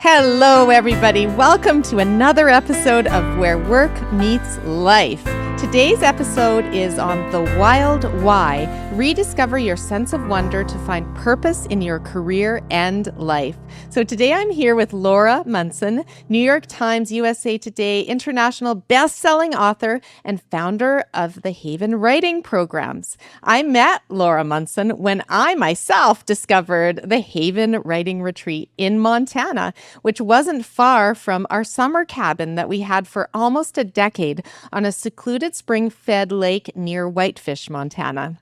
Hello, everybody. Welcome to another episode of Where Work Meets Life. Today's episode is on the wild why. Rediscover your sense of wonder to find purpose in your career and life. So today I'm here with Laura Munson, New York Times, USA Today, international best-selling author and founder of the Haven Writing Programs. I met Laura Munson when I myself discovered the Haven Writing Retreat in Montana, which wasn't far from our summer cabin that we had for almost a decade on a secluded spring-fed lake near Whitefish, Montana.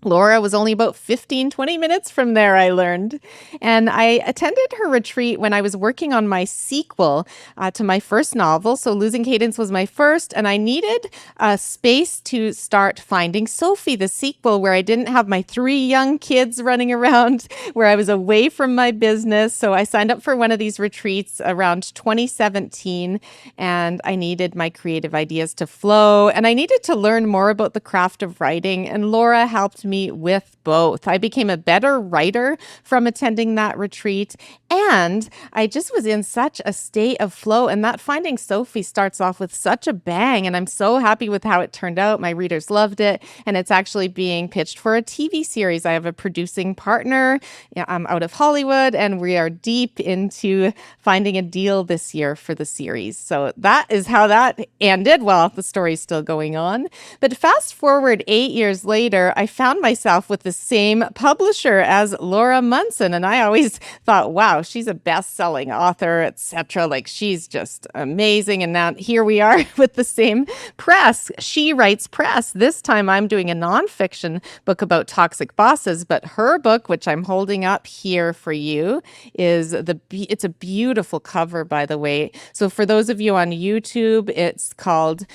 Laura was only about 20 minutes from there, I learned. And I attended her retreat when I was working on my sequel to my first novel. So Losing Cadence was my first, and I needed a space to start Finding Sophie, the sequel, where I didn't have my 3 young kids running around, where I was away from my business. So I signed up for one of these retreats around 2017, and I needed my creative ideas to flow, and I needed to learn more about the craft of writing, and Laura helped me with both. I became a better writer from attending that retreat, and I just was in such a state of flow, and that Finding Sophie starts off with such a bang, and I'm so happy with how it turned out. My readers loved it, and it's actually being pitched for a TV series. I have a producing partner. I'm out of Hollywood, and we are deep into finding a deal this year for the series. So that is how that ended. Well, the story's still going on. But fast forward 8 years later, I found myself with the same publisher as Laura Munson. And I always thought, wow, she's a best-selling author, etc. Like, she's just amazing. And now here we are with the same press. She Writes Press. This time I'm doing a nonfiction book about toxic bosses, but her book, which I'm holding up here for you, is it's a beautiful cover, by the way. So for those of you on YouTube, it's called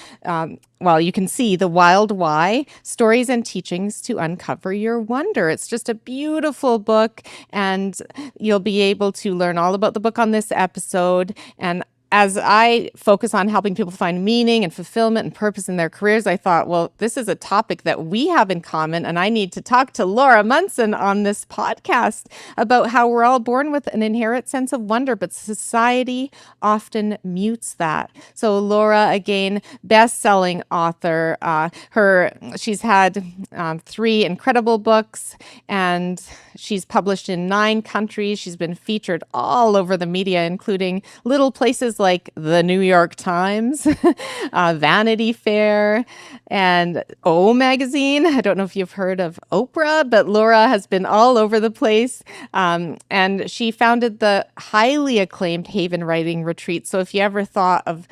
you can see The Wild Why, Stories and Teachings to Uncover Your Wonder. It's just a beautiful book, and you'll be able to learn all about the book on this episode. And as I focus on helping people find meaning and fulfillment and purpose in their careers, I thought, well, this is a topic that we have in common, and I need to talk to Laura Munson on this podcast about how we're all born with an inherent sense of wonder, but society often mutes that. So Laura, again, best-selling author. She's had 3 incredible books, and she's published in 9 countries. She's been featured all over the media, including little places like the New York Times, Vanity Fair, and O Magazine. I don't know if you've heard of Oprah, but Laura has been all over the place. And she founded the highly acclaimed Haven Writing Retreat. So if you ever thought of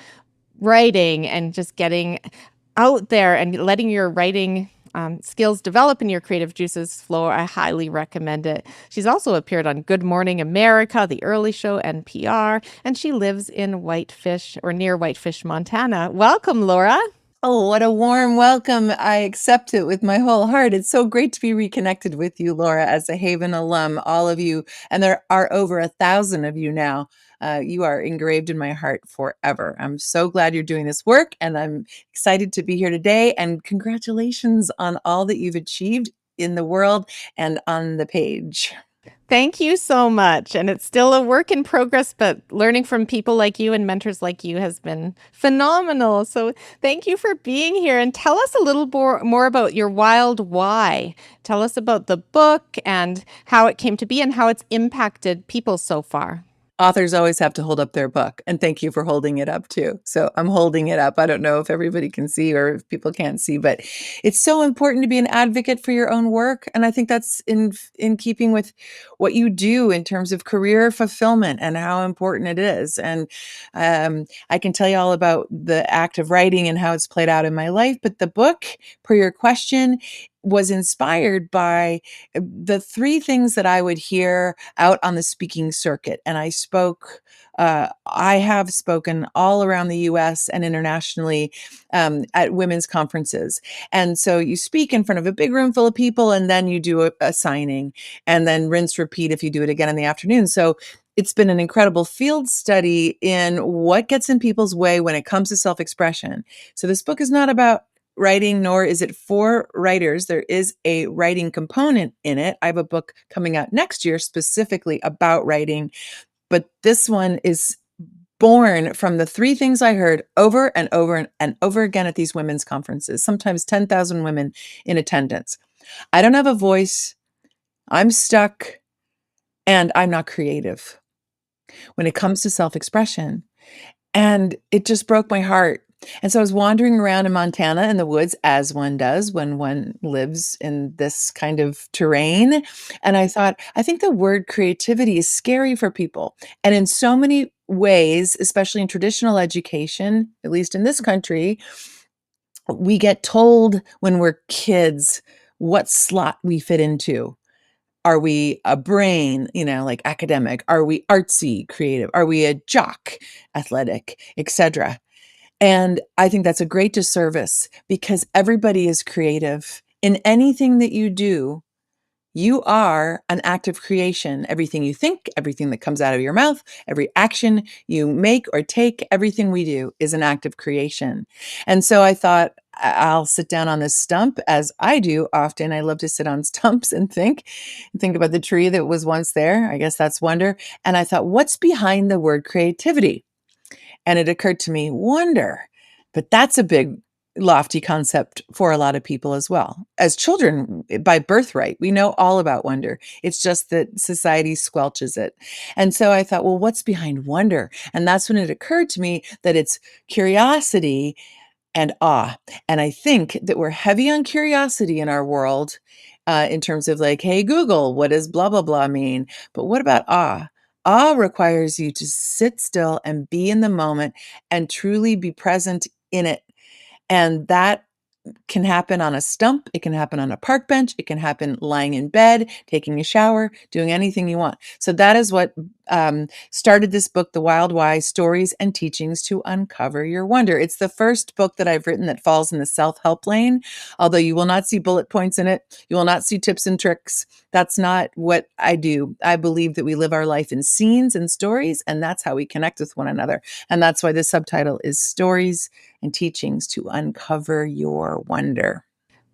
writing and just getting out there and letting your writing skills develop and your creative juices flow, I highly recommend it. She's also appeared on Good Morning America, The Early Show, NPR, and she lives in Whitefish, or near Whitefish, Montana. Welcome, Laura. Oh, what a warm welcome. I accept it with my whole heart. It's so great to be reconnected with you, Laura, as a Haven alum, all of you. And there are over 1,000 of you now. You are engraved in my heart forever. I'm so glad you're doing this work, and I'm excited to be here today. And congratulations on all that you've achieved in the world and on the page. Thank you so much. And it's still a work in progress, but learning from people like you and mentors like you has been phenomenal. So thank you for being here. And tell us a little more about your wild why. Tell us about the book and how it came to be and how it's impacted people so far. Authors always have to hold up their book, and thank you for holding it up too. So I'm holding it up. I don't know if everybody can see or if people can't see, but it's so important to be an advocate for your own work. And I think that's in keeping with what you do in terms of career fulfillment and how important it is. And I can tell you all about the act of writing and how it's played out in my life, but the book, per your question, was inspired by the 3 things that I would hear out on the speaking circuit. And I have spoken all around the US and internationally at women's conferences. And so you speak in front of a big room full of people, and then you do a signing, and then rinse, repeat if you do it again in the afternoon. So it's been an incredible field study in what gets in people's way when it comes to self-expression. So this book is not about writing, nor is it for writers. There is a writing component in it. I have a book coming out next year specifically about writing, But this one is born from the three things I heard over and over and over again at these women's conferences, sometimes 10,000 women in attendance. I don't have a voice. I'm stuck and I'm not creative when it comes to self expression. And it just broke my heart. And so I was wandering around in Montana in the woods, as one does when one lives in this kind of terrain. And I thought, I think the word creativity is scary for people. And in so many ways, especially in traditional education, at least in this country, we get told when we're kids what slot we fit into. Are we a brain, like academic? Are we artsy, creative? Are we a jock, athletic, etc.? And I think that's a great disservice because everybody is creative. In anything that you do, you are an act of creation. Everything you think, everything that comes out of your mouth, every action you make or take, everything we do is an act of creation. And so I thought, I'll sit down on this stump as I do often. I love to sit on stumps and think about the tree that was once there. I guess that's wonder. And I thought, what's behind the word creativity? And it occurred to me, wonder. But that's a big, lofty concept for a lot of people as well. As children, by birthright, we know all about wonder. It's just that society squelches it. And so I thought, well, what's behind wonder? And that's when it occurred to me that it's curiosity and awe. And I think that we're heavy on curiosity in our world, in terms of like, hey, Google, what does blah, blah, blah mean? But what about awe? Awe requires you to sit still and be in the moment and truly be present in it. And that can happen on a stump. It can happen on a park bench. It can happen lying in bed, taking a shower, doing anything you want. So that is what started this book, The Wild Why: Stories and Teachings to Uncover Your Wonder. It's the first book that I've written that falls in the self-help lane, although you will not see bullet points in it. You will not see tips and tricks. That's not what I do. I believe that we live our life in scenes and stories, and that's how we connect with one another. And that's why the subtitle is Stories and Teachings to Uncover Your Wonder.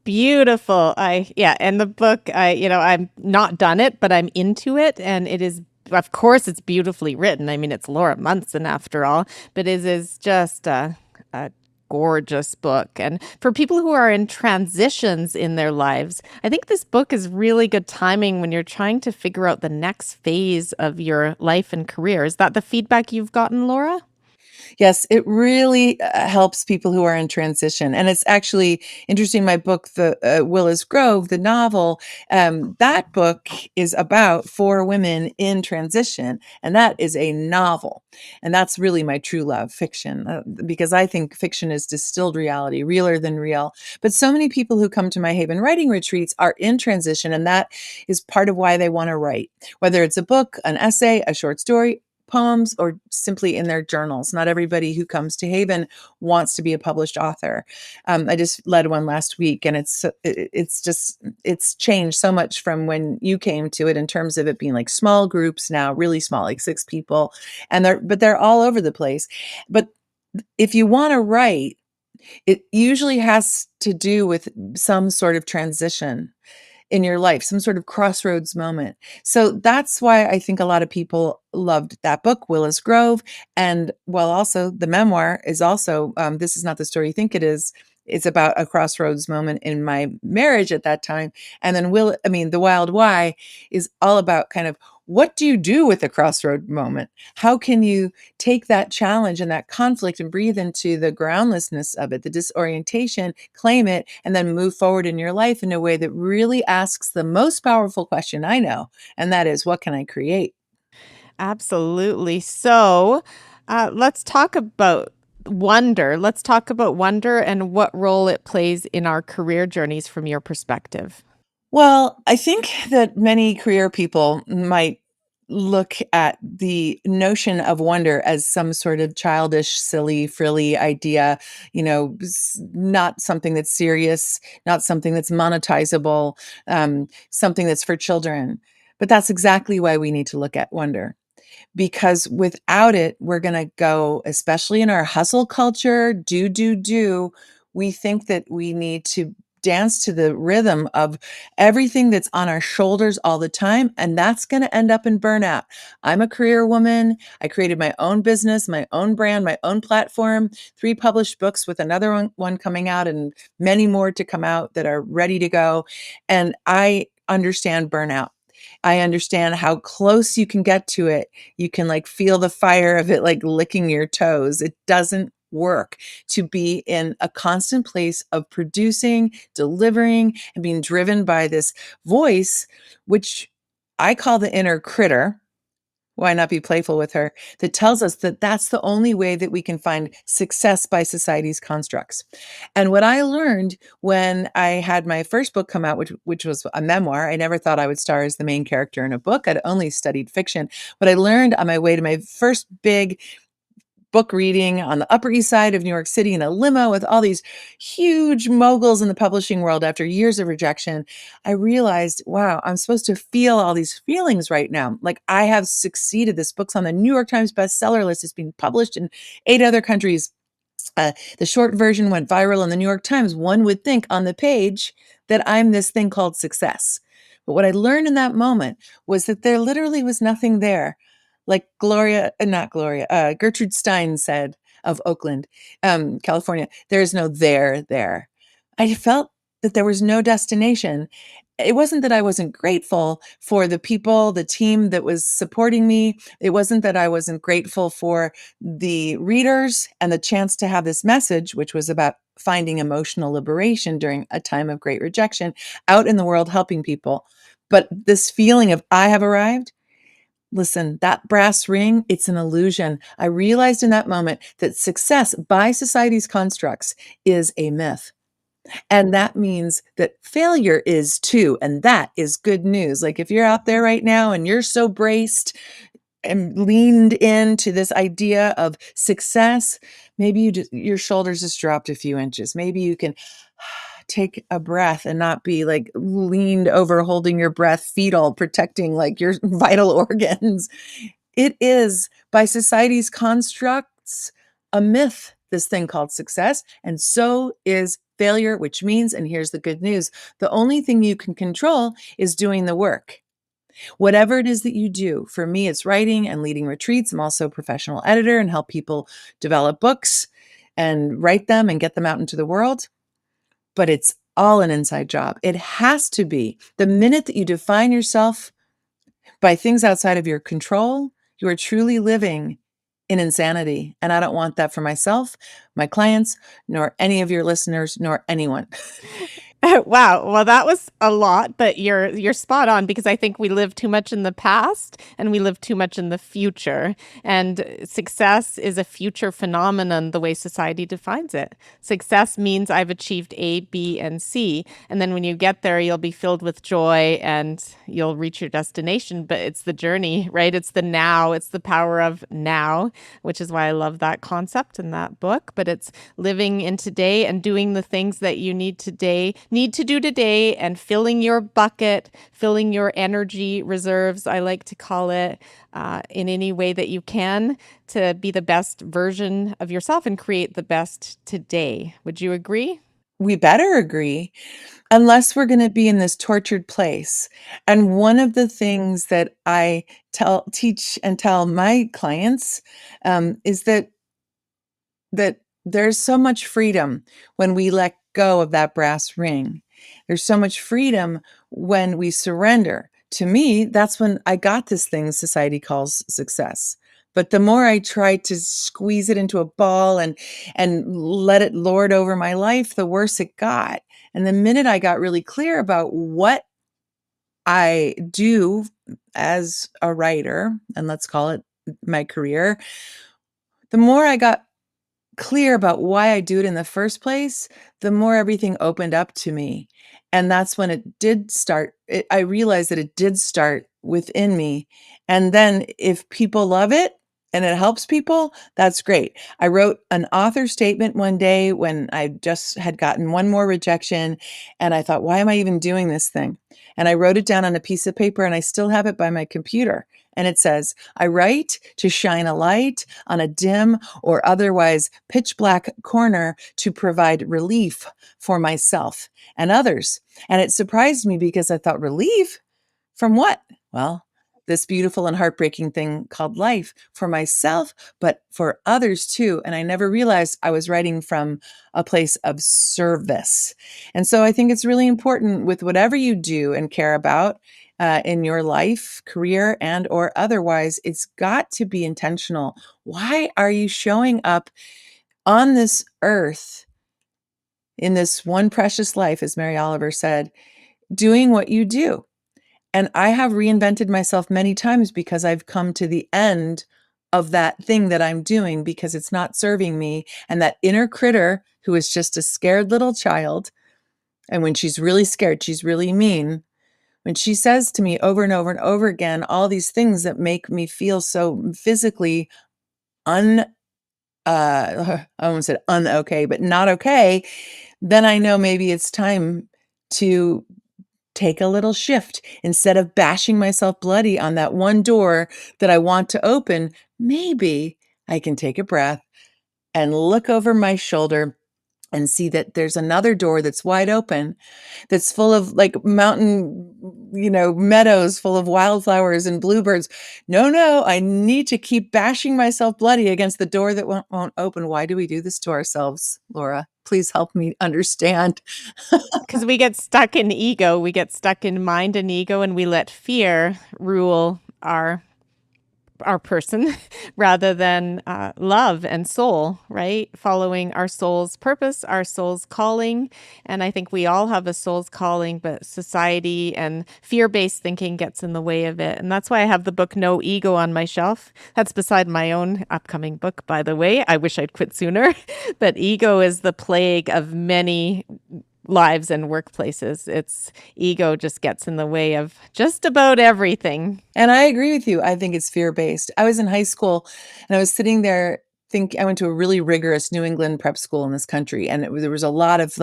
Beautiful. Yeah, and the book, I'm not done it, but I'm into it, and it is, of course, it's beautifully written. I mean, it's Laura Munson after all, but it is just a gorgeous book. And for people who are in transitions in their lives, I think this book is really good timing when you're trying to figure out the next phase of your life and career. Is that the feedback you've gotten, Laura? Yes, it really helps people who are in transition. And it's actually interesting. My book, the Willa's Grove, the novel, that book is about four women in transition. And that is a novel. And that's really my true love, fiction, because I think fiction is distilled reality, realer than real. But so many people who come to my Haven writing retreats are in transition. And that is part of why they want to write, whether it's a book, an essay, a short story, poems, or simply in their journals. Not everybody who comes to Haven wants to be a published author. I just led one last week, and it's changed so much from when you came to it in terms of it being like small groups now, really small, like 6 people, and they're all over the place. But if you want to write, it usually has to do with some sort of transition in your life, some sort of crossroads moment. So that's why I think a lot of people loved that book, Willa's Grove. And while also the memoir is also, This Is Not the Story You Think It Is. It's about a crossroads moment in my marriage at that time. And then The Wild Why is all about kind of what do you do with a crossroad moment? How can you take that challenge and that conflict and breathe into the groundlessness of it, the disorientation, claim it, and then move forward in your life in a way that really asks the most powerful question I know, and that is, what can I create? Absolutely. So, let's talk about wonder. Let's talk about wonder and what role it plays in our career journeys from your perspective. Well, I think that many career people might look at the notion of wonder as some sort of childish, silly, frilly idea, not something that's serious, not something that's monetizable, something that's for children. But that's exactly why we need to look at wonder, because without it, we're going to go, especially in our hustle culture, do. We think that we need to dance to the rhythm of everything that's on our shoulders all the time, and that's going to end up in burnout. I'm a career woman. I created my own business, my own brand, my own platform, 3 published books with another one coming out and many more to come out that are ready to go. And I understand burnout. I understand how close you can get to it. You can like feel the fire of it like licking your toes. It doesn't work to be in a constant place of producing, delivering, and being driven by this voice, which I call the inner critter. Why not be playful with her? That tells us that that's the only way that we can find success by society's constructs. And what I learned when I had my first book come out, which was a memoir, I never thought I would star as the main character in a book. I'd only studied fiction. What I learned on my way to my first big book reading on the Upper East Side of New York City in a limo with all these huge moguls in the publishing world after years of rejection, I realized, wow, I'm supposed to feel all these feelings right now. Like I have succeeded. This book's on the New York Times bestseller list. It's been published in 8 other countries. The short version went viral in the New York Times. One would think on the page that I'm this thing called success. But what I learned in that moment was that there literally was nothing there. Like Gertrude Stein said of Oakland, California, there is no there there. I felt that there was no destination. It wasn't that I wasn't grateful for the people, the team that was supporting me. It wasn't that I wasn't grateful for the readers and the chance to have this message, which was about finding emotional liberation during a time of great rejection, out in the world helping people. But this feeling of I have arrived, listen, that brass ring, it's an illusion. I realized in that moment that success by society's constructs is a myth. And that means that failure is too. And that is good news. Like if you're out there right now and you're so braced and leaned into this idea of success, maybe your shoulders just dropped a few inches. Maybe you can take a breath and not be like leaned over, holding your breath, fetal, protecting like your vital organs. It is by society's constructs a myth, this thing called success. And so is failure, which means, and here's the good news, the only thing you can control is doing the work. Whatever it is that you do, for me, it's writing and leading retreats. I'm also a professional editor and help people develop books and write them and get them out into the world. But it's all an inside job. It has to be. The minute that you define yourself by things outside of your control, you are truly living in insanity. And I don't want that for myself, my clients, nor any of your listeners, nor anyone. Wow. Well, that was a lot, but you're spot on because I think we live too much in the past and we live too much in the future. And success is a future phenomenon the way society defines it. Success means I've achieved A, B, and C. And then when you get there, you'll be filled with joy and you'll reach your destination. But it's the journey, right? It's the now. It's the power of now, which is why I love that concept in that book. But it's living in today and doing the things that you need to do today and filling your bucket, filling your energy reserves, I like to call it, in any way that you can to be the best version of yourself and create the best today. Would you agree? We better agree, unless we're going to be in this tortured place. And one of the things that I teach and tell my clients is that there's so much freedom when we let go of that brass ring. There's so much freedom when we surrender. To me, that's when I got this thing society calls success. But the more I tried to squeeze it into a ball and let it lord over my life, the worse it got. And the minute I got really clear about what I do as a writer, and let's call it my career, the more I got clear about why I do it in the first place, the more everything opened up to me. And that's when it did start. I realized that it did start within me. And then if people love it and it helps people, that's great. I wrote an author statement one day when I just had gotten one more rejection. And I thought, why am I even doing this thing? And I wrote it down on a piece of paper and I still have it by my computer. And it says, I write to shine a light on a dim or otherwise pitch black corner to provide relief for myself and others. And it surprised me because I thought, relief from what? Well, this beautiful and heartbreaking thing called life for myself, but for others too. And I never realized I was writing from a place of service. And so I think it's really important with whatever you do and care about in your life, career, and or otherwise, it's got to be intentional. Why are you showing up on this earth in this one precious life, as Mary Oliver said, doing what you do? And I have reinvented myself many times because I've come to the end of that thing that I'm doing because it's not serving me. And that inner critter who is just a scared little child, and when she's really scared, she's really mean. When she says to me over and over and over again, all these things that make me feel so physically un, I almost said un-okay, but not okay, then I know maybe it's time to take a little shift. Instead of bashing myself bloody on that one door that I want to open, maybe I can take a breath and look over my shoulder and see that there's another door that's wide open, that's full of like mountain, meadows full of wildflowers and bluebirds. No, I need to keep bashing myself bloody against the door that won't open. Why do we do this to ourselves, Laura? Please help me understand. Because we get stuck in ego, we get stuck in mind and ego, and we let fear rule our person rather than love and soul, right? Following our soul's purpose, our soul's calling. And I think we all have a soul's calling, but society and fear-based thinking gets in the way of it. And that's why I have the book No Ego on my shelf. That's beside my own upcoming book, by the way. I wish I'd quit sooner. But ego is the plague of many lives and workplaces. It's ego just gets in the way of just about everything. And I agree with you. I think it's fear-based. I was in high school and I was sitting there I went to a really rigorous New England prep school in this country. And there was a lot of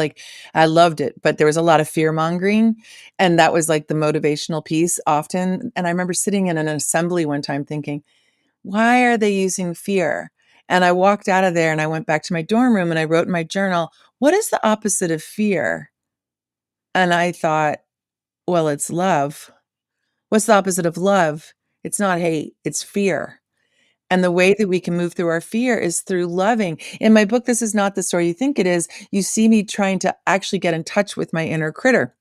I loved it, but there was a lot of fear mongering. And that was like the motivational piece often. And I remember sitting in an assembly one time thinking, why are they using fear? And I walked out of there and I went back to my dorm room and I wrote in my journal, what is the opposite of fear? And I thought, well, it's love. What's the opposite of love? It's not hate, it's fear. And the way that we can move through our fear is through loving. In my book, This Is Not the Story You Think It Is, you see me trying to actually get in touch with my inner critter,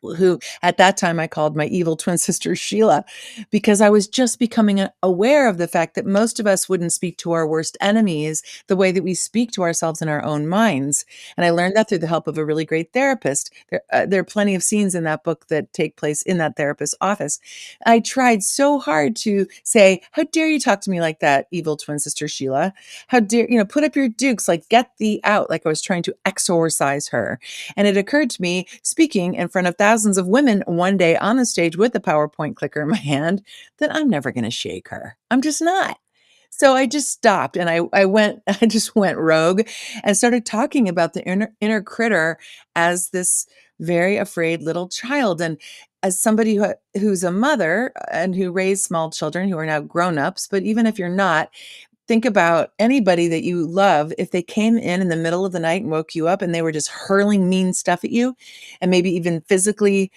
who at that time I called my evil twin sister Sheila, because I was just becoming aware of the fact that most of us wouldn't speak to our worst enemies the way that we speak to ourselves in our own minds. And I learned that through the help of a really great therapist. There are plenty of scenes in that book that take place in that therapist's office. I tried so hard to say, how dare you talk to me like that, evil twin sister Sheila? How dare, put up your dukes, like get thee out, like I was trying to exorcise her. And it occurred to me, speaking in front of thousands of women one day on the stage with a PowerPoint clicker in my hand, that I'm never going to shake her. I'm just not. So I just stopped and I just went rogue and started talking about the inner critter as this very afraid little child. And as somebody who's a mother and who raised small children who are now grown-ups, but even if you're not, think about anybody that you love, if they came in the middle of the night and woke you up and they were just hurling mean stuff at you and maybe even physically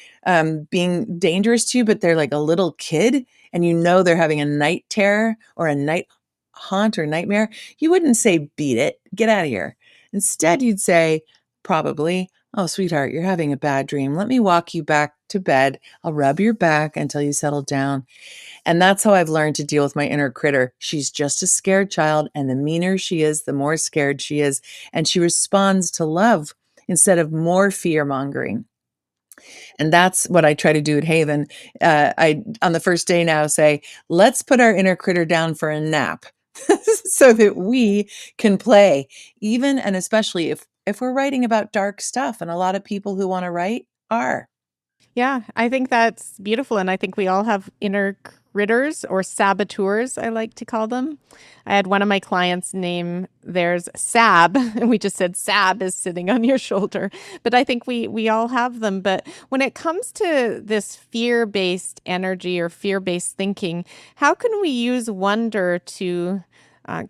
being dangerous to you, but they're like a little kid and they're having a night terror or a night haunt or nightmare, you wouldn't say, beat it, get out of here. Instead, you'd say, probably, oh, sweetheart, you're having a bad dream. Let me walk you back to bed. I'll rub your back until you settle down. And that's how I've learned to deal with my inner critter. She's just a scared child, and the meaner she is, the more scared she is. And she responds to love instead of more fear mongering. And that's what I try to do at Haven. I, on the first day now, say, let's put our inner critter down for a nap so that we can play, even and especially if we're writing about dark stuff. And a lot of people who want to write are. Yeah, I think that's beautiful. And I think we all have inner ritters or saboteurs, I like to call them. I had one of my clients name theirs Sab, and we just said Sab is sitting on your shoulder. But I think we all have them. But when it comes to this fear-based energy or fear-based thinking, how can we use wonder to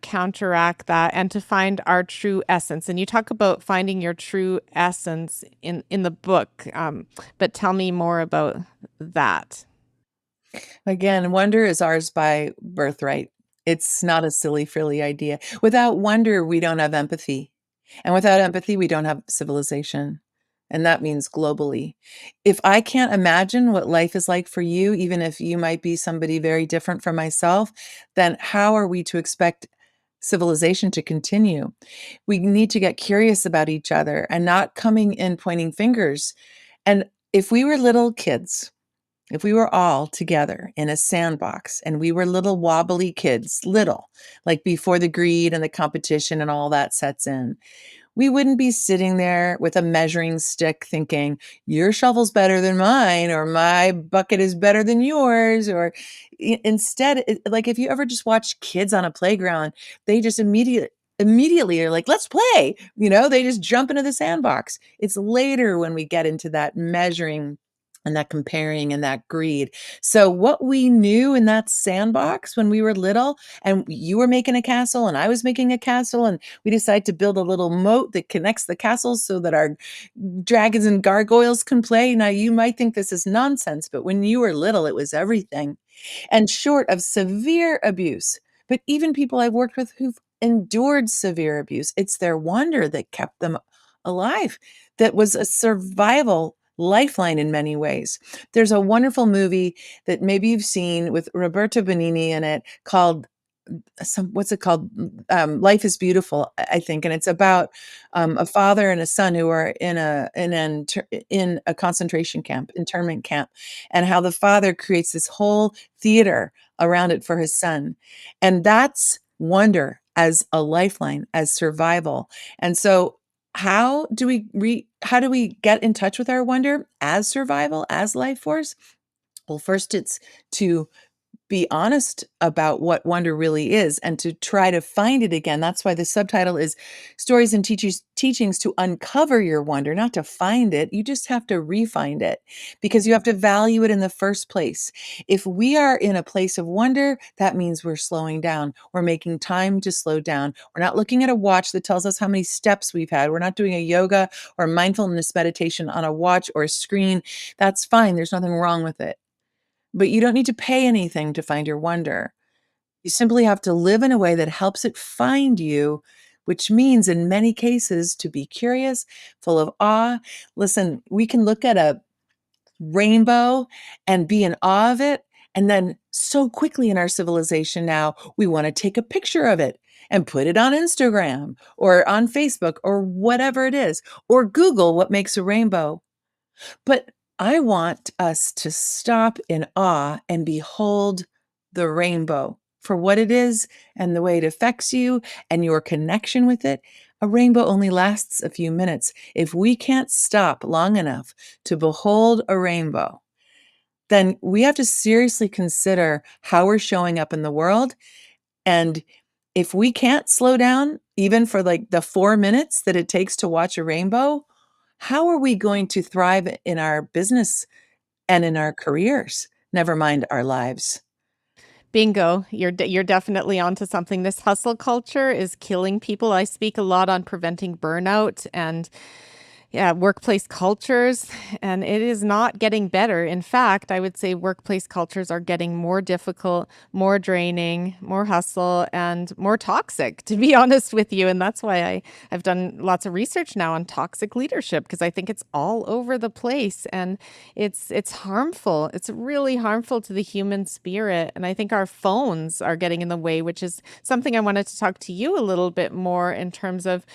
counteract that and to find our true essence? And you talk about finding your true essence in the book, but tell me more about that. Again, wonder is ours by birthright. It's not a silly, frilly idea. Without wonder, we don't have empathy. And without empathy, we don't have civilization. And that means globally. If I can't imagine what life is like for you, even if you might be somebody very different from myself, then how are we to expect civilization to continue? We need to get curious about each other and not coming in pointing fingers. And if we were little kids, if we were all together in a sandbox and we were little wobbly kids, little, like before the greed and the competition and all that sets in, we wouldn't be sitting there with a measuring stick thinking, your shovel's better than mine, or my bucket is better than yours. Or instead, like if you ever just watch kids on a playground, they just immediately are like, let's play. They just jump into the sandbox. It's later when we get into that measuring and that comparing and that greed. So what we knew in that sandbox when we were little, and you were making a castle and I was making a castle, and we decided to build a little moat that connects the castles so that our dragons and gargoyles can play. Now you might think this is nonsense, but when you were little, it was everything. And short of severe abuse, but even people I've worked with who've endured severe abuse, it's their wonder that kept them alive, that was a survival lifeline in many ways. There's a wonderful movie that maybe you've seen with Roberto Benigni in it called what's it called? Life is Beautiful, I think, and it's about a father and a son who are in a concentration camp, internment camp, and how the father creates this whole theater around it for his son, and that's wonder as a lifeline, as survival. And so, how do we get in touch with our wonder as survival, as life force? Well, first, it's to be honest about what wonder really is and to try to find it again. That's why the subtitle is Stories and Teachings to Uncover Your Wonder, not to find it. You just have to re-find it because you have to value it in the first place. If we are in a place of wonder, that means we're slowing down. We're making time to slow down. We're not looking at a watch that tells us how many steps we've had. We're not doing a yoga or mindfulness meditation on a watch or a screen. That's fine. There's nothing wrong with it. But you don't need to pay anything to find your wonder. You simply have to live in a way that helps it find you, which means in many cases to be curious, full of awe. Listen, we can look at a rainbow and be in awe of it. And then so quickly in our civilization now, we want to take a picture of it and put it on Instagram or on Facebook or whatever it is, or Google what makes a rainbow. But I want us to stop in awe and behold the rainbow for what it is and the way it affects you and your connection with it. A rainbow only lasts a few minutes. If we can't stop long enough to behold a rainbow, then we have to seriously consider how we're showing up in the world. And if we can't slow down, even for like the 4 minutes that it takes to watch a rainbow, how are we going to thrive in our business and in our careers? Never mind our lives. Bingo. You're definitely onto something. This hustle culture is killing people. I speak a lot on preventing burnout and yeah, workplace cultures, and it is not getting better. In fact, I would say workplace cultures are getting more difficult, more draining, more hustle, and more toxic, to be honest with you. And that's why I've done lots of research now on toxic leadership because I think it's all over the place and it's harmful. It's really harmful to the human spirit. And I think our phones are getting in the way, which is something I wanted to talk to you a little bit more in terms of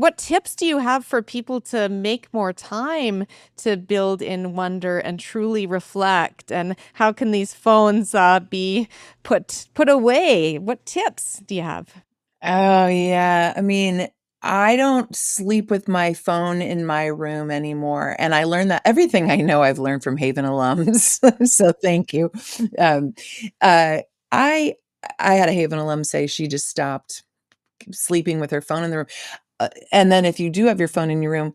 what tips do you have for people to make more time to build in wonder and truly reflect? And how can these phones be put away? What tips do you have? Oh, yeah. I mean, I don't sleep with my phone in my room anymore, and I learned that everything I know I've learned from Haven alums, so thank you. Um, uh, I I had a Haven alum say she just stopped sleeping with her phone in the room, and then if you do have your phone in your room,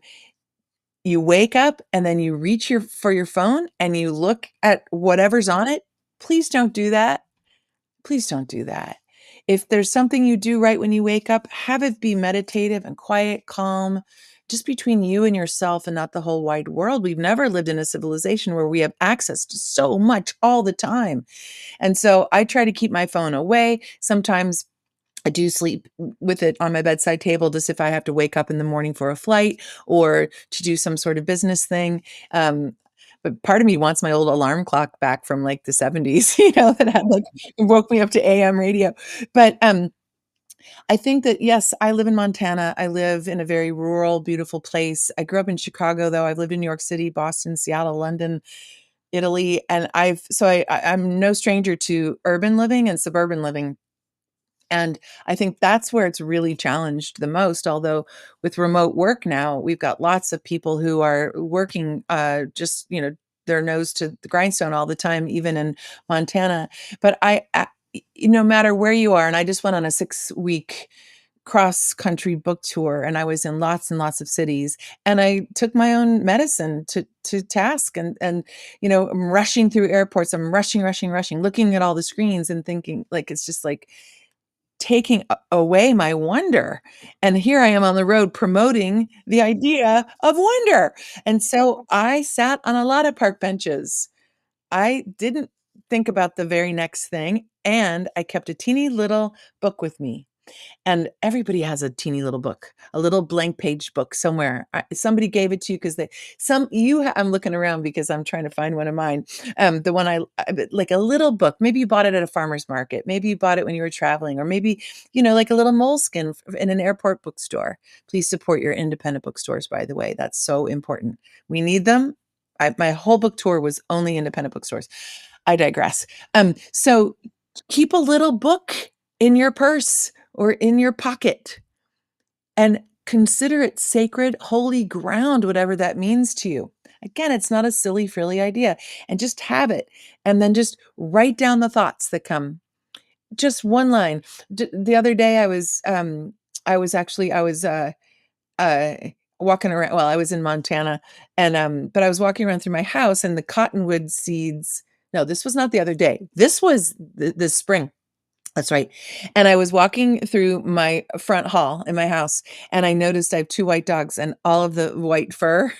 you wake up and then you reach for your phone and you look at whatever's on it. Please don't do that. Please don't do that. If there's something you do right when you wake up, have it be meditative and quiet, calm, just between you and yourself and not the whole wide world. We've never lived in a civilization where we have access to so much all the time. And so I try to keep my phone away. Sometimes I do sleep with it on my bedside table just if I have to wake up in the morning for a flight or to do some sort of business thing. Um, but part of me wants my old alarm clock back from like the 70s, that had like woke me up to AM radio. But I think that yes, I live in Montana. I live in a very rural, beautiful place. I grew up in Chicago, though. I've lived in New York City, Boston, Seattle, London, Italy, and I'm no stranger to urban living and suburban living. And I think that's where it's really challenged the most. Although with remote work now, we've got lots of people who are working just, their nose to the grindstone all the time, even in Montana. But no matter where you are, and I just went on a 6-week cross country book tour and I was in lots and lots of cities and I took my own medicine to task and I'm rushing through airports. I'm rushing, looking at all the screens and thinking like it's just like taking away my wonder, and here I am on the road promoting the idea of wonder, and so I sat on a lot of park benches. I didn't think about the very next thing, and I kept a teeny little book with me. And everybody has a teeny little book, a little blank page book somewhere. Somebody gave it to you because they some you ha I'm looking around because I'm trying to find one of mine. The one like a little book. Maybe you bought it at a farmer's market. Maybe you bought it when you were traveling, or maybe, like a little moleskin in an airport bookstore. Please support your independent bookstores, by the way. That's so important. We need them. My whole book tour was only independent bookstores. I digress. So keep a little book in your purse or in your pocket and consider it sacred, holy ground, whatever that means to you. Again, it's not a silly, frilly idea. And just have it. And then just write down the thoughts that come. Just one line. The other day I was uh, walking around. Well, I was in Montana but I was walking around through my house and the cottonwood seeds. No, this was not the other day. This was this spring. That's right. And I was walking through my front hall in my house, and I noticed I have 2 white dogs, and all of the white fur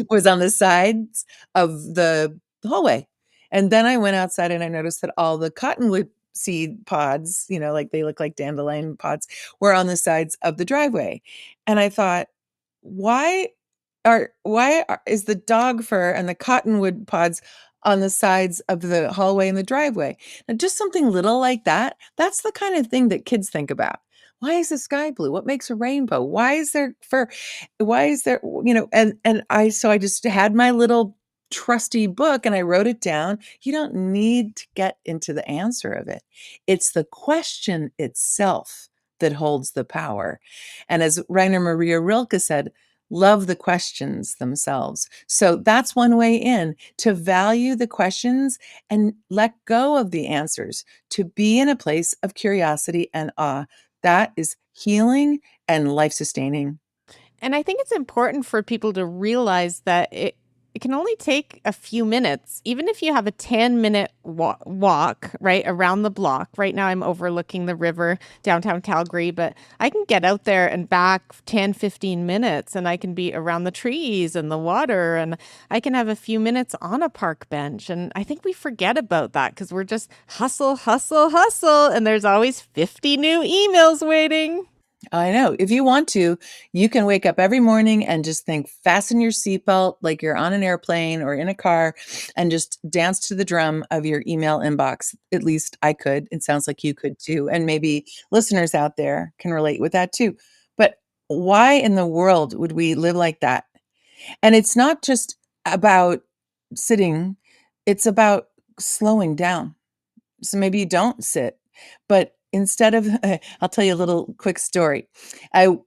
was on the sides of the hallway. And then I went outside and I noticed that all the cottonwood seed pods, like they look like dandelion pods, were on the sides of the driveway. And I thought, why is the dog fur and the cottonwood pods on the sides of the hallway and the driveway? Now, just something little like that, that's the kind of thing that kids think about. Why is the sky blue? What makes a rainbow? Why is there fur? Why is there, I just had my little trusty book and I wrote it down. You don't need to get into the answer of it. It's the question itself that holds the power. And as Rainer Maria Rilke said, love the questions themselves. So that's one way in, to value the questions and let go of the answers, to be in a place of curiosity and awe. That is healing and life sustaining. And I think it's important for people to realize that it can only take a few minutes, even if you have a 10-minute walk, right, around the block. Right now, I'm overlooking the river downtown Calgary, but I can get out there and back 10, 15 minutes, and I can be around the trees and the water, and I can have a few minutes on a park bench. And I think we forget about that because we're just hustle, hustle, hustle, and there's always 50 new emails waiting. I know. If you want to, you can wake up every morning and just think, fasten your seatbelt like you're on an airplane or in a car and just dance to the drum of your email inbox. At least I could. It sounds like you could too. And maybe listeners out there can relate with that too. But why in the world would we live like that? And it's not just about sitting, it's about slowing down. So maybe you don't sit, but instead of I'll tell you a little quick story.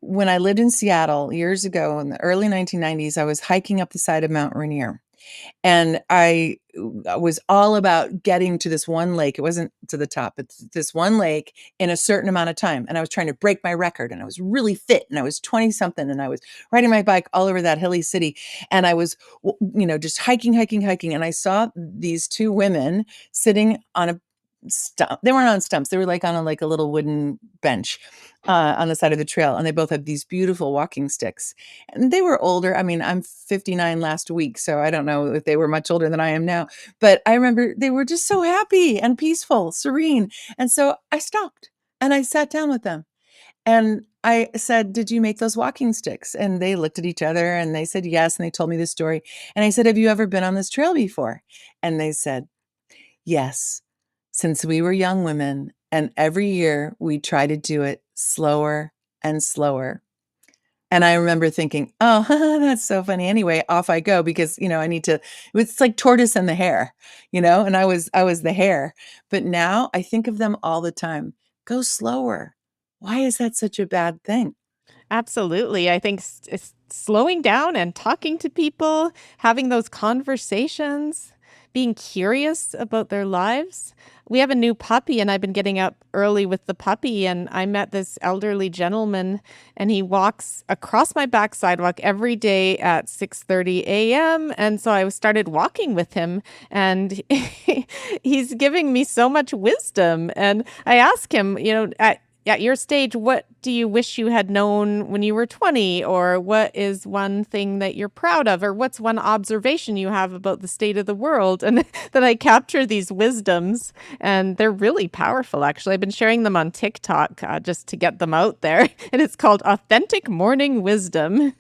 When I lived in Seattle years ago in the early 1990s, I was hiking up the side of Mount Rainier. And I was all about getting to this one lake. It wasn't to the top, it's this one lake in a certain amount of time. And I was trying to break my record, and I was really fit, and I was 20 something, and I was riding my bike all over that hilly city. And I was, just hiking, hiking, hiking. And I saw these two women sitting on a stump. They weren't on stumps. They were like on a little wooden bench on the side of the trail. And they both had these beautiful walking sticks. And they were older. I mean, I'm 59 last week, so I don't know if they were much older than I am now, but I remember they were just so happy and peaceful, serene. And so I stopped and I sat down with them and I said, "Did you make those walking sticks?" And they looked at each other and they said, "Yes." And they told me the story. And I said, "Have you ever been on this trail before?" And they said, "Yes, since we were young women, and every year we try to do it slower and slower." And I remember thinking, "Oh, that's so funny. Anyway, off I go because, I need to." It's like tortoise and the hare, and I was the hare. But now I think of them all the time. Go slower. Why is that such a bad thing? Absolutely. I think slowing down and talking to people, having those conversations, being curious about their lives. We have a new puppy, and I've been getting up early with the puppy. And I met this elderly gentleman, and he walks across my back sidewalk every day at 6:30 a.m. And so I started walking with him, and he's giving me so much wisdom. And I ask him, at your stage, what do you wish you had known when you were 20? Or what is one thing that you're proud of? Or what's one observation you have about the state of the world? And then I capture these wisdoms, and they're really powerful, actually. I've been sharing them on TikTok just to get them out there. And it's called Authentic Morning Wisdom.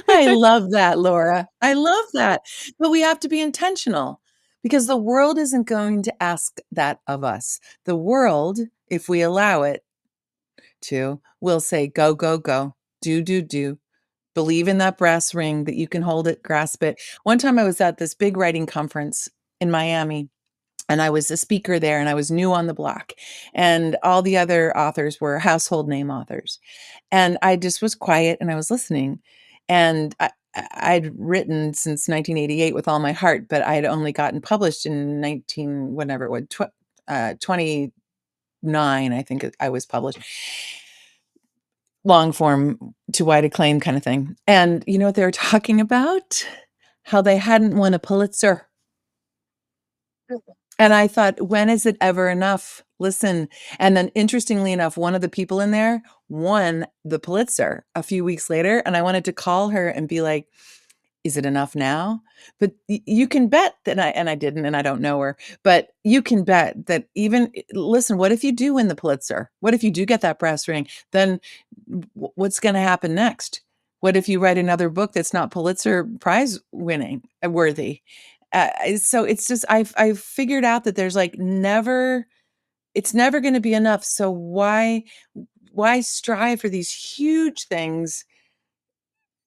I love that, Laura. I love that. But we have to be intentional because the world isn't going to ask that of us. The world, if we allow it to, will say, go, go, go, do, do, do. Believe in that brass ring that you can hold it, grasp it. One time I was at this big writing conference in Miami, and I was a speaker there, and I was new on the block, and all the other authors were household name authors. And I just was quiet and I was listening. And I'd written since 1988 with all my heart, but I had only gotten published in 19, whatever it was, 29, I think I was published. Long form to wide acclaim kind of thing. And you know what they were talking about? How they hadn't won a Pulitzer. And I thought, when is it ever enough? Listen, and then interestingly enough, one of the people in there won the Pulitzer a few weeks later, and I wanted to call her and be like, "Is it enough now?" But you can bet that I didn't, and I don't know her, but you can bet that even listen, what if you do win the Pulitzer? What if you do get that brass ring? Then what's gonna happen next? What if you write another book that's not Pulitzer Prize winning worthy? So it's just I've figured out that there's like never it's never gonna be enough. So why strive for these huge things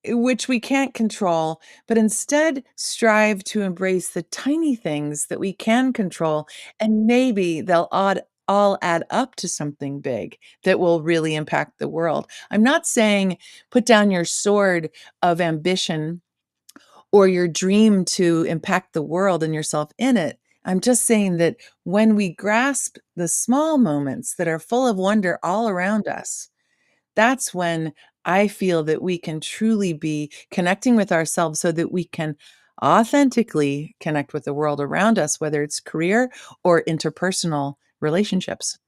which we can't control, but instead strive to embrace the tiny things that we can control, and maybe they'll all add up to something big that will really impact the world. I'm not saying put down your sword of ambition or your dream to impact the world and yourself in it. I'm just saying that when we grasp the small moments that are full of wonder all around us, that's when I feel that we can truly be connecting with ourselves so that we can authentically connect with the world around us, whether it's career or interpersonal relationships.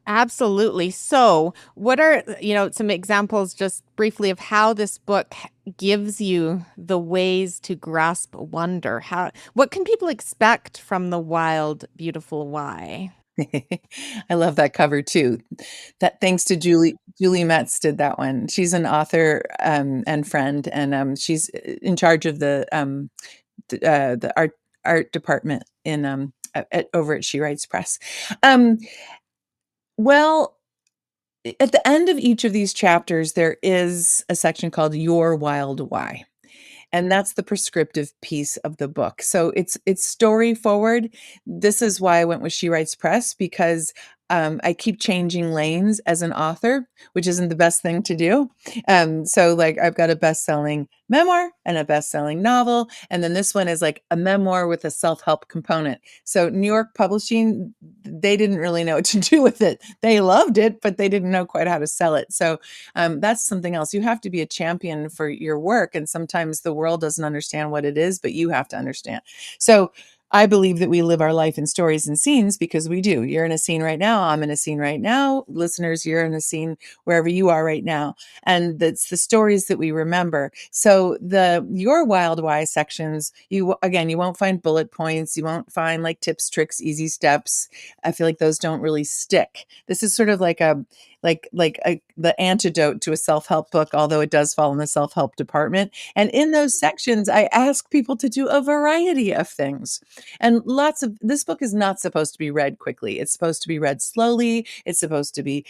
Absolutely. So, what are, some examples just briefly of how this book gives you the ways to grasp wonder? What can people expect from the wild, beautiful why? I love that cover too. That thanks to Julie Metz did that one. She's an author and friend, and she's in charge of the art department in over at She Writes Press. Um, well, at the end of each of these chapters, there is a section called Your Wild Why. And that's the prescriptive piece of the book. So it's story forward. This is why I went with She Writes Press, because I keep changing lanes as an author, which isn't the best thing to do. So like I've got a best-selling memoir and a best-selling novel, and then this one is like a memoir with a self-help component. So New York Publishing, they didn't really know what to do with it. They loved it, but they didn't know quite how to sell it. So that's something else. You have to be a champion for your work, and sometimes the world doesn't understand what it is, but you have to understand. So I believe that we live our life in stories and scenes because we do. You're in a scene right now. I'm in a scene right now. Listeners, you're in a scene wherever you are right now. And that's the stories that we remember. So the your wild why sections, you won't find bullet points. You won't find like tips, tricks, easy steps. I feel like those don't really stick. This is sort of like the antidote to a self-help book, although it does fall in the self-help department. And in those sections, I ask people to do a variety of things. And lots of this book is not supposed to be read quickly. It's supposed to be read slowly. It's supposed to be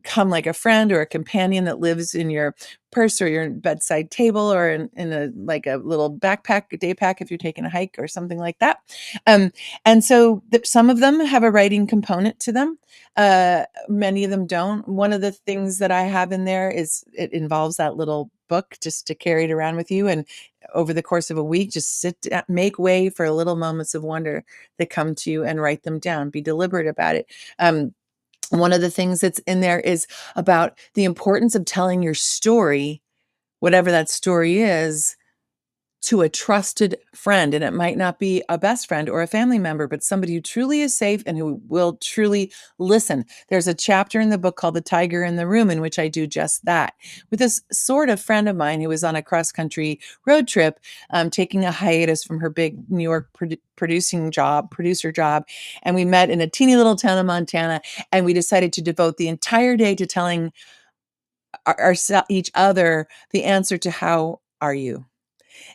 come like a friend or a companion that lives in your purse or your bedside table or in a like a little backpack, a day pack if you're taking a hike or something like that. Um, and so some of them have a writing component to them. Many of them don't. One of the things that I have in there is it involves that little book just to carry it around with you. And over the course of a week, just make way for little moments of wonder that come to you and write them down. Be deliberate about it. One of the things that's in there is about the importance of telling your story, whatever that story is, to a trusted friend. And it might not be a best friend or a family member, but somebody who truly is safe and who will truly listen. There's a chapter in the book called The Tiger in the Room, in which I do just that with this sort of friend of mine who was on a cross country road trip, taking a hiatus from her big New York producer job. And we met in a teeny little town in Montana. And we decided to devote the entire day to telling each other the answer to how are you?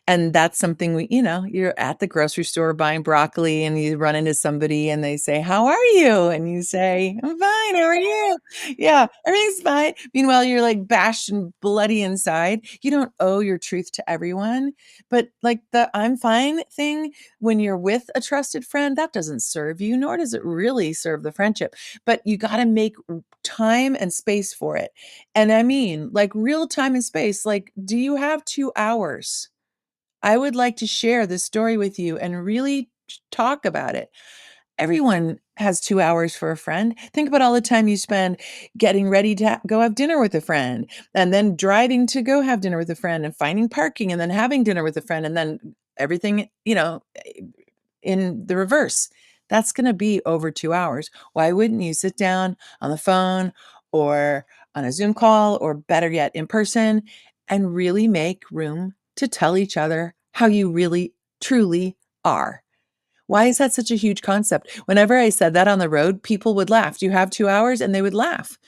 And that's something you're at the grocery store buying broccoli and you run into somebody and they say, "How are you?" And you say, "I'm fine. How are you?" Yeah, everything's fine. Meanwhile, you're like bashed and bloody inside. You don't owe your truth to everyone. But like the "I'm fine" thing, when you're with a trusted friend, that doesn't serve you, nor does it really serve the friendship. But you got to make time and space for it. And I mean, like real time and space. Like, do you have 2 hours? I would like to share this story with you and really talk about it. Everyone has 2 hours for a friend. Think about all the time you spend getting ready to go have dinner with a friend, and then driving to go have dinner with a friend, and finding parking, and then having dinner with a friend, and then everything, in the reverse. That's gonna be over 2 hours. Why wouldn't you sit down on the phone or on a Zoom call, or better yet, in person, and really make room to tell each other how you really, truly are? Why is that such a huge concept? Whenever I said that on the road, people would laugh. "Do you have 2 hours?" And they would laugh.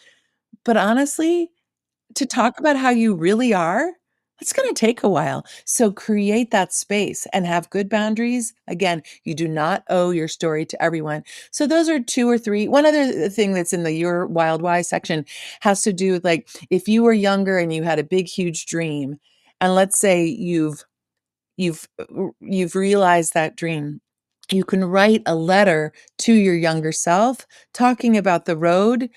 But honestly, to talk about how you really are, it's gonna take a while. So create that space and have good boundaries. Again, you do not owe your story to everyone. So those are 2 or 3. One other thing that's in the Your Wild Why section has to do with, like, if you were younger and you had a big, huge dream, and let's say you've realized that dream, you can write a letter to your younger self talking about the road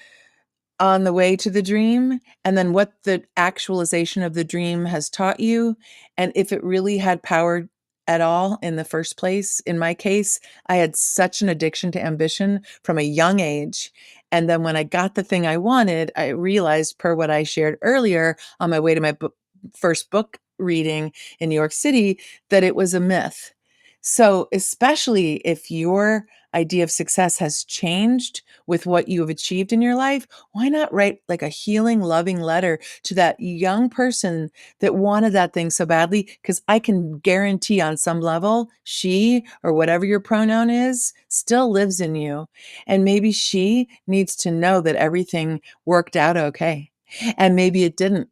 on the way to the dream, and then what the actualization of the dream has taught you, and if it really had power at all in the first place. In my case, I had such an addiction to ambition from a young age, and then when I got the thing I wanted, I realized, per what I shared earlier on my way to my first book reading in New York City, that it was a myth. So, especially if your idea of success has changed with what you have achieved in your life, why not write like a healing, loving letter to that young person that wanted that thing so badly? Because I can guarantee on some level, she or whatever your pronoun is still lives in you. And maybe she needs to know that everything worked out okay. And maybe it didn't.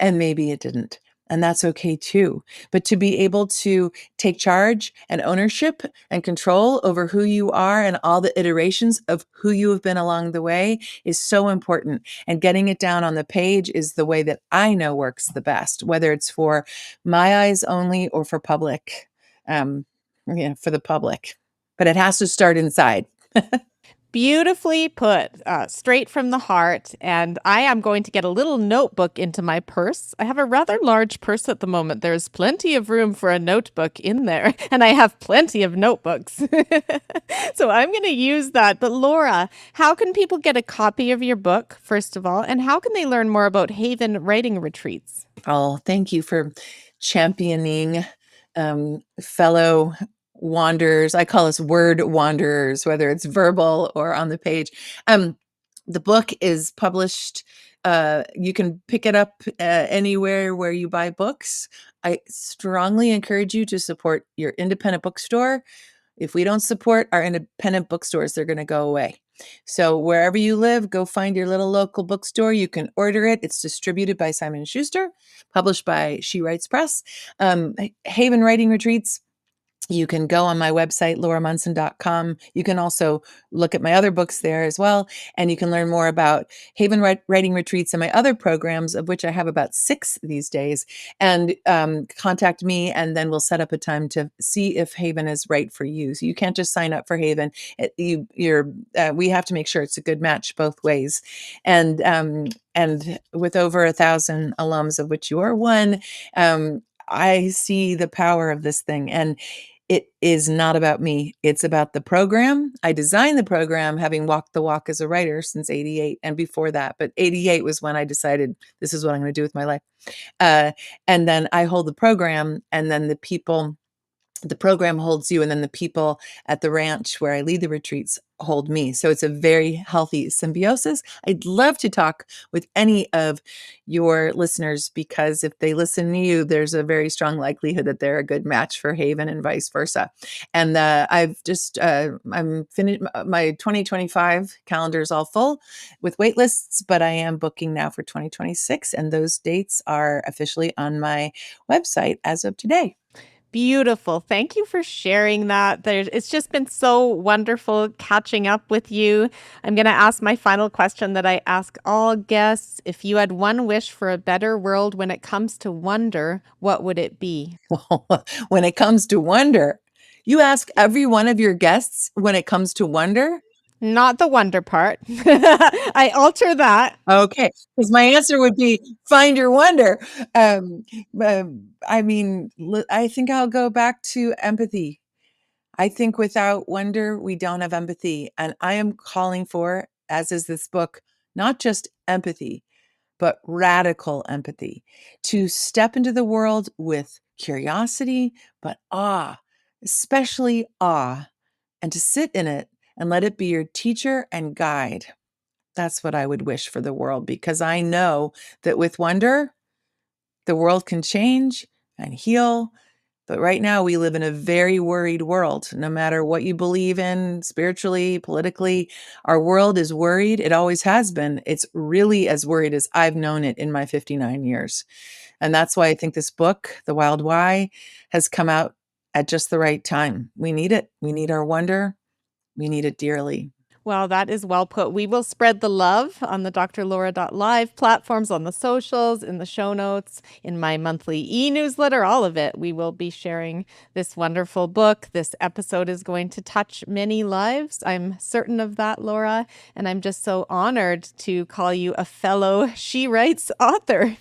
And maybe it didn't. And that's okay too. But to be able to take charge and ownership and control over who you are and all the iterations of who you have been along the way is so important. And getting it down on the page is the way that I know works the best, whether it's for my eyes only or for public, for the public. But it has to start inside. Beautifully put, straight from the heart. And I am going to get a little notebook into my purse. I have a rather large purse at the moment. There's plenty of room for a notebook in there, and I have plenty of notebooks. So I'm going to use that. But Laura, how can people get a copy of your book, first of all? And how can they learn more about Haven Writing Retreats? Oh, thank you for championing fellow wanderers. I call us word wanderers, whether it's verbal or on the page. The book is published. You can pick it up anywhere where you buy books. I strongly encourage you to support your independent bookstore. If we don't support our independent bookstores, they're going to go away. So wherever you live, go find your little local bookstore. You can order it. It's distributed by Simon & Schuster, published by She Writes Press. Haven Writing Retreats. You can go on my website, lauramunson.com. You can also look at my other books there as well. And you can learn more about Haven Writing Retreats and my other programs, of which I have about 6 these days. And contact me, and then we'll set up a time to see if Haven is right for you. So you can't just sign up for Haven. We have to make sure it's a good match both ways. And with over 1,000 alums, of which you are one, I see the power of this thing. And it is not about me. It's about the program. I designed the program having walked the walk as a writer since 88 and before that. But 88 was when I decided this is what I'm going to do with my life. And then I hold the program, and then the program holds you, and then the people at the ranch where I lead the retreats hold me. So it's a very healthy symbiosis. I'd love to talk with any of your listeners, because if they listen to you, there's a very strong likelihood that they're a good match for Haven and vice versa. And I'm finished. My 2025 calendar is all full with wait lists, but I am booking now for 2026. And those dates are officially on my website as of today. Beautiful. Thank you for sharing that. It's just been so wonderful catching up with you. I'm going to ask my final question that I ask all guests. If you had one wish for a better world when it comes to wonder, what would it be? When it comes to wonder, you ask every one of your guests when it comes to wonder? Not the wonder part. I alter that. Okay, because my answer would be find your wonder. I think I'll go back to empathy. I think without wonder, we don't have empathy. And I am calling for, as is this book, not just empathy, but radical empathy, to step into the world with curiosity, but awe, especially awe, and to sit in it and let it be your teacher and guide. That's what I would wish for the world, because I know that with wonder, the world can change and heal. But right now, we live in a very worried world. No matter what you believe in spiritually, politically, our world is worried. It always has been. It's really as worried as I've known it in my 59 years. And that's why I think this book, The Wild Why, has come out at just the right time. We need it. We need our wonder. We need it dearly. Well, that is well put. We will spread the love on the drlaura.live platforms, on the socials, in the show notes, in my monthly e-newsletter, all of it. We will be sharing this wonderful book. This episode is going to touch many lives. I'm certain of that, Laura. And I'm just so honored to call you a fellow She Writes author.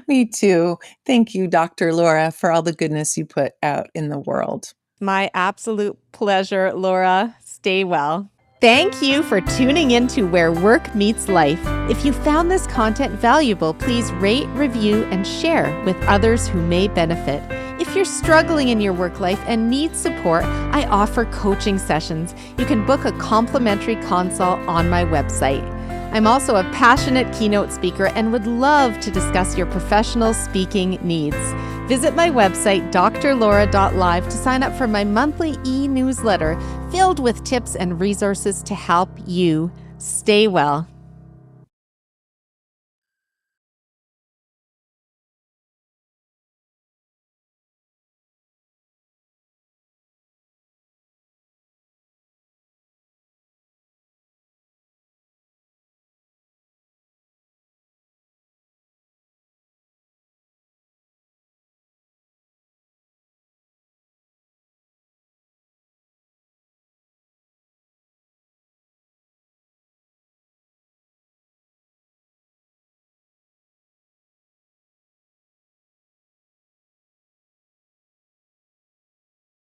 Me too. Thank you, Dr. Laura, for all the goodness you put out in the world. My absolute pleasure, Laura. Stay well. Thank you for tuning in to Where Work Meets Life. If you found this content valuable, please rate, review, and share with others who may benefit. If you're struggling in your work life and need support, I offer coaching sessions. You can book a complimentary consult on my website. I'm also a passionate keynote speaker and would love to discuss your professional speaking needs. Visit my website, drlaura.live, to sign up for my monthly e-newsletter filled with tips and resources to help you stay well.